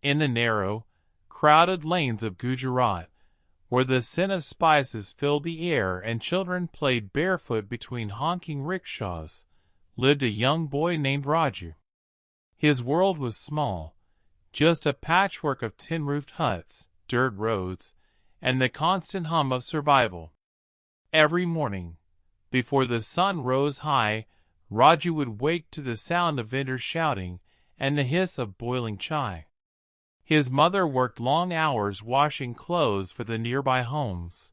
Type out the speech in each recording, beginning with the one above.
In the narrow, crowded lanes of Gujarat, where the scent of spices filled the air and children played barefoot between honking rickshaws, lived a young boy named Raju. His world was small, just a patchwork of tin-roofed huts, dirt roads, and the constant hum of survival. Every morning, before the sun rose high, Raju would wake to the sound of vendors shouting and the hiss of boiling chai. His mother worked long hours washing clothes for the nearby homes,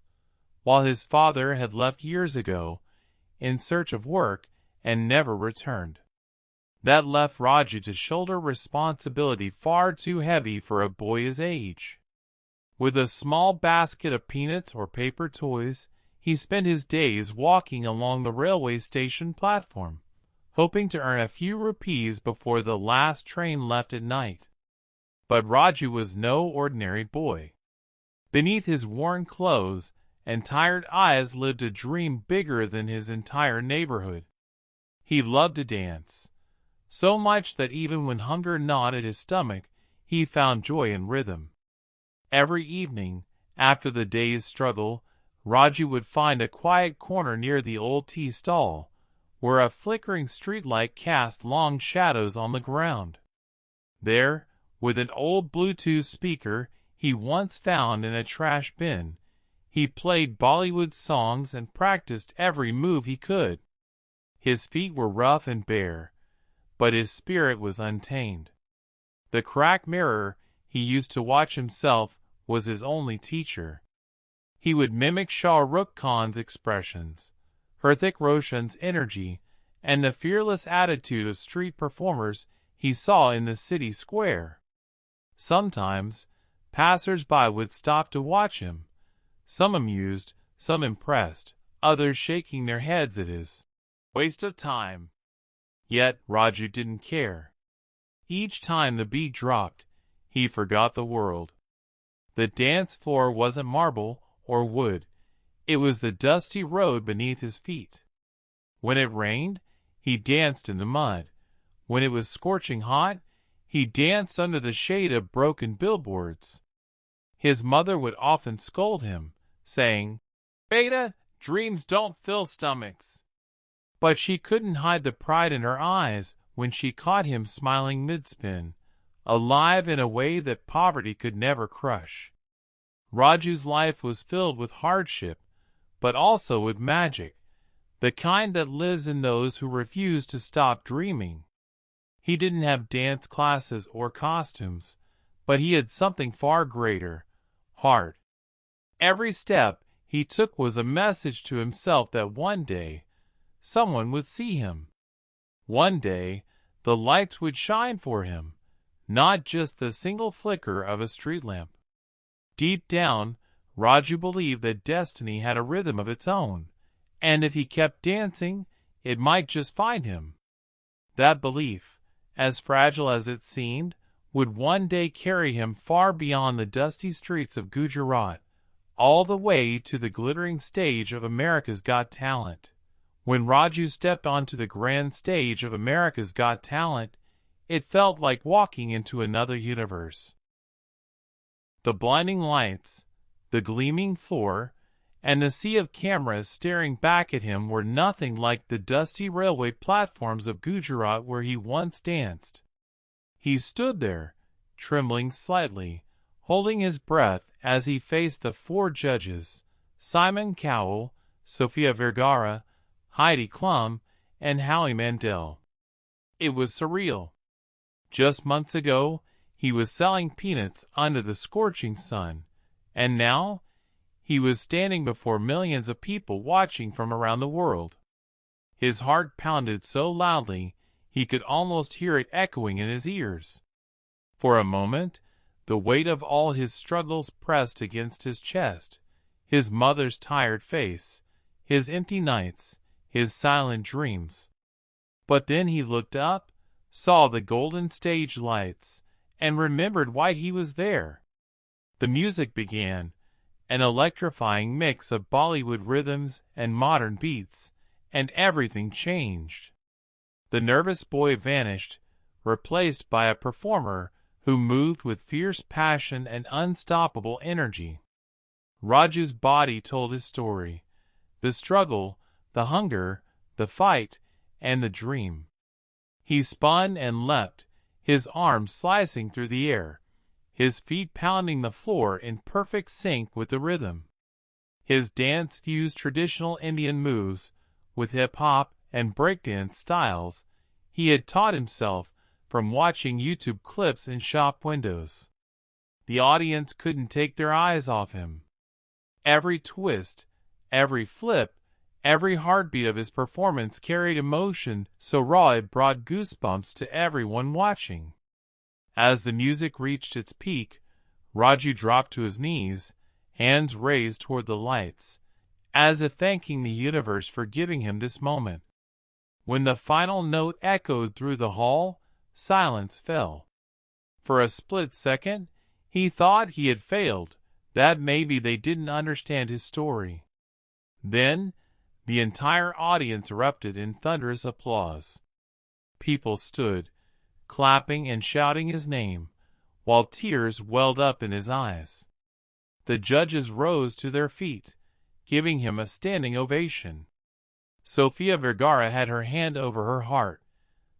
while his father had left years ago in search of work and never returned. That left Raju to shoulder responsibility far too heavy for a boy his age. With a small basket of peanuts or paper toys, he spent his days walking along the railway station platform, hoping to earn a few rupees before the last train left at night. But Raju was no ordinary boy. Beneath his worn clothes and tired eyes lived a dream bigger than his entire neighborhood. He loved to dance, so much that even when hunger gnawed at his stomach, he found joy in rhythm. Every evening, after the day's struggle, Raju would find a quiet corner near the old tea stall, where a flickering streetlight cast long shadows on the ground. There, with an old Bluetooth speaker he once found in a trash bin, he played Bollywood songs and practiced every move he could. His feet were rough and bare, but his spirit was untamed. The cracked mirror he used to watch himself was his only teacher. He would mimic Shah Rukh Khan's expressions, Hrithik Roshan's energy, and the fearless attitude of street performers he saw in the city square. Sometimes, passers-by would stop to watch him, some amused, some impressed, others shaking their heads at his waste of time. Yet Raju didn't care. Each time the beat dropped, he forgot the world. The dance floor wasn't marble or wood. It was the dusty road beneath his feet. When it rained, he danced in the mud. When it was scorching hot, he danced under the shade of broken billboards. His mother would often scold him, saying, "Beta, dreams don't fill stomachs." But she couldn't hide the pride in her eyes when she caught him smiling mid-spin, alive in a way that poverty could never crush. Raju's life was filled with hardship, but also with magic, the kind that lives in those who refuse to stop dreaming. He didn't have dance classes or costumes, but he had something far greater: heart. Every step he took was a message to himself that one day, someone would see him. One day, the lights would shine for him, not just the single flicker of a street lamp. Deep down, Raju believed that destiny had a rhythm of its own, and if he kept dancing, it might just find him. That belief, as fragile as it seemed, would one day carry him far beyond the dusty streets of Gujarat, all the way to the glittering stage of America's Got Talent. When Raju stepped onto the grand stage of America's Got Talent, it felt like walking into another universe. The blinding lights, the gleaming floor, and the sea of cameras staring back at him were nothing like the dusty railway platforms of Gujarat where he once danced. He stood there, trembling slightly, holding his breath as he faced the four judges: Simon Cowell, Sofia Vergara, Heidi Klum, and Howie Mandel. It was surreal. Just months ago, he was selling peanuts under the scorching sun, and now he was standing before millions of people watching from around the world. His heart pounded so loudly he could almost hear it echoing in his ears. For a moment, the weight of all his struggles pressed against his chest: his mother's tired face, his empty nights, his silent dreams. But then he looked up, saw the golden stage lights, and remembered why he was there. The music began, an electrifying mix of Bollywood rhythms and modern beats, and everything changed. The nervous boy vanished, replaced by a performer who moved with fierce passion and unstoppable energy. Raju's body told his story: the struggle, the hunger, the fight, and the dream. He spun and leapt, his arms slicing through the air, his feet pounding the floor in perfect sync with the rhythm. His dance fused traditional Indian moves with hip-hop and breakdance styles he had taught himself from watching YouTube clips in shop windows. The audience couldn't take their eyes off him. Every twist, every flip, every heartbeat of his performance carried emotion so raw it brought goosebumps to everyone watching. As the music reached its peak, Raju dropped to his knees, hands raised toward the lights, as if thanking the universe for giving him this moment. When the final note echoed through the hall, silence fell. For a split second, he thought he had failed, that maybe they didn't understand his story. Then, the entire audience erupted in thunderous applause. People stood, clapping and shouting his name, while tears welled up in his eyes. The judges rose to their feet, giving him a standing ovation. Sofia Vergara had her hand over her heart,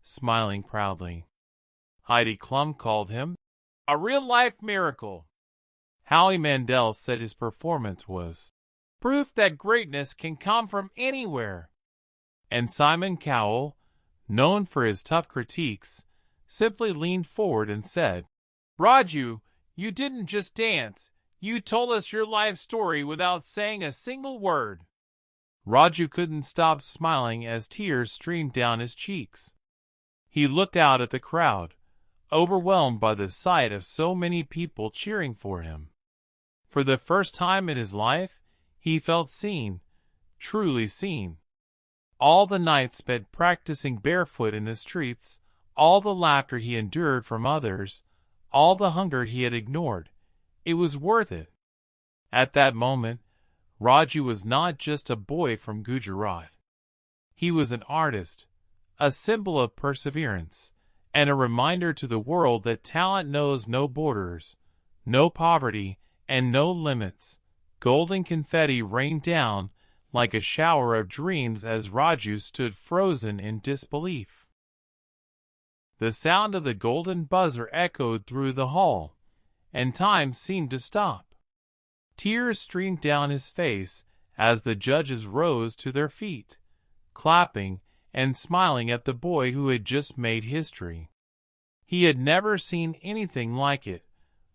smiling proudly. Heidi Klum called him a real-life miracle. Howie Mandel said his performance was proof that greatness can come from anywhere. And Simon Cowell, known for his tough critiques, simply leaned forward and said, "Raju, you didn't just dance, you told us your life story without saying a single word." Raju couldn't stop smiling as tears streamed down his cheeks. He looked out at the crowd, overwhelmed by the sight of so many people cheering for him. For the first time in his life, he felt seen, truly seen. All the nights spent practicing barefoot in the streets, all the laughter he endured from others, all the hunger he had ignored, it was worth it. At that moment, Raju was not just a boy from Gujarat. He was an artist, a symbol of perseverance, and a reminder to the world that talent knows no borders, no poverty, and no limits. Golden confetti rained down like a shower of dreams as Raju stood frozen in disbelief. The sound of the golden buzzer echoed through the hall, and time seemed to stop. Tears streamed down his face as the judges rose to their feet, clapping and smiling at the boy who had just made history. He had never seen anything like it.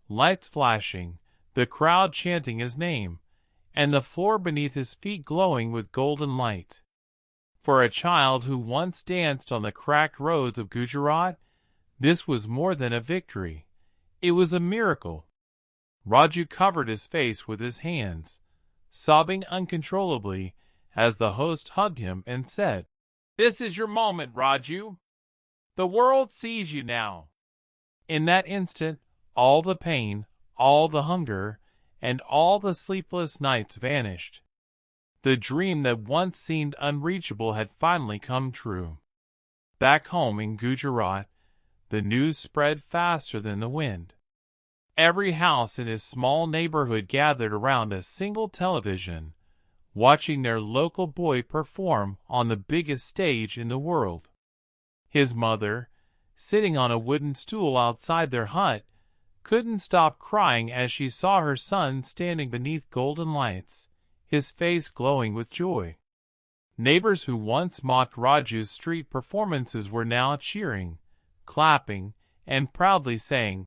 Lights flashing, the crowd chanting his name, and the floor beneath his feet glowing with golden light. For a child who once danced on the cracked roads of Gujarat, this was more than a victory. It was a miracle. Raju covered his face with his hands, sobbing uncontrollably as the host hugged him and said, "This is your moment, Raju. The world sees you now." In that instant, all the pain, all the hunger, and all the sleepless nights vanished. The dream that once seemed unreachable had finally come true. Back home in Gujarat, the news spread faster than the wind. Every house in his small neighborhood gathered around a single television, watching their local boy perform on the biggest stage in the world. His mother, sitting on a wooden stool outside their hut, couldn't stop crying as she saw her son standing beneath golden lights, his face glowing with joy. Neighbors who once mocked Raju's street performances were now cheering, clapping, and proudly saying,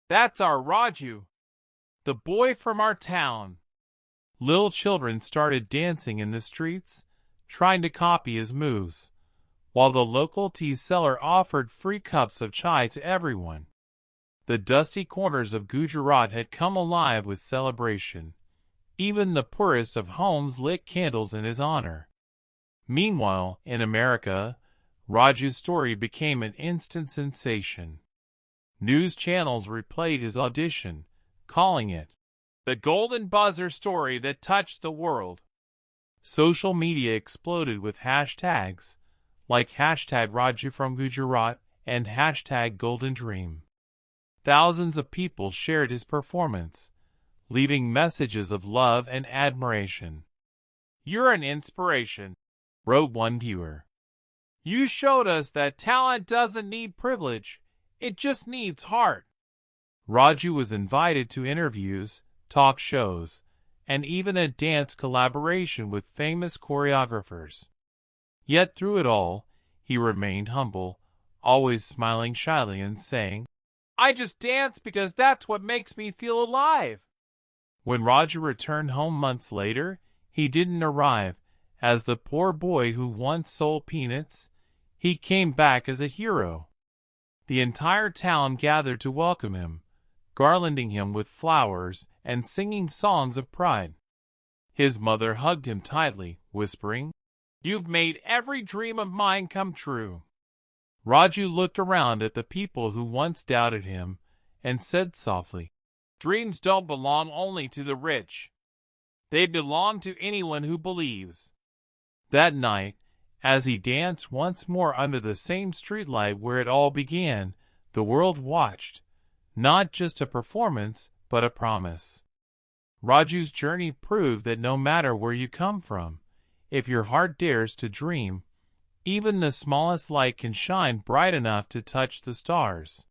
"That's our Raju, the boy from our town." Little children started dancing in the streets, trying to copy his moves, while the local tea seller offered free cups of chai to everyone. The dusty corners of Gujarat had come alive with celebration. Even the poorest of homes lit candles in his honor. Meanwhile, in America, Raju's story became an instant sensation. News channels replayed his audition, calling it the golden buzzer story that touched the world. Social media exploded with hashtags like #Raju from Gujarat and #Golden Dream. Thousands of people shared his performance, leaving messages of love and admiration. "You're an inspiration," wrote one viewer. "You showed us that talent doesn't need privilege, it just needs heart." Raju was invited to interviews, talk shows, and even a dance collaboration with famous choreographers. Yet through it all, he remained humble, always smiling shyly and saying, "I just dance because that's what makes me feel alive." When Raju returned home months later, he didn't arrive as the poor boy who once sold peanuts. He came back as a hero. The entire town gathered to welcome him, garlanding him with flowers and singing songs of pride. His mother hugged him tightly, whispering, "You've made every dream of mine come true." Raju looked around at the people who once doubted him and said softly, "Dreams don't belong only to the rich. They belong to anyone who believes." That night, as he danced once more under the same streetlight where it all began, the world watched, not just a performance, but a promise. Raju's journey proved that no matter where you come from, if your heart dares to dream, even the smallest light can shine bright enough to touch the stars.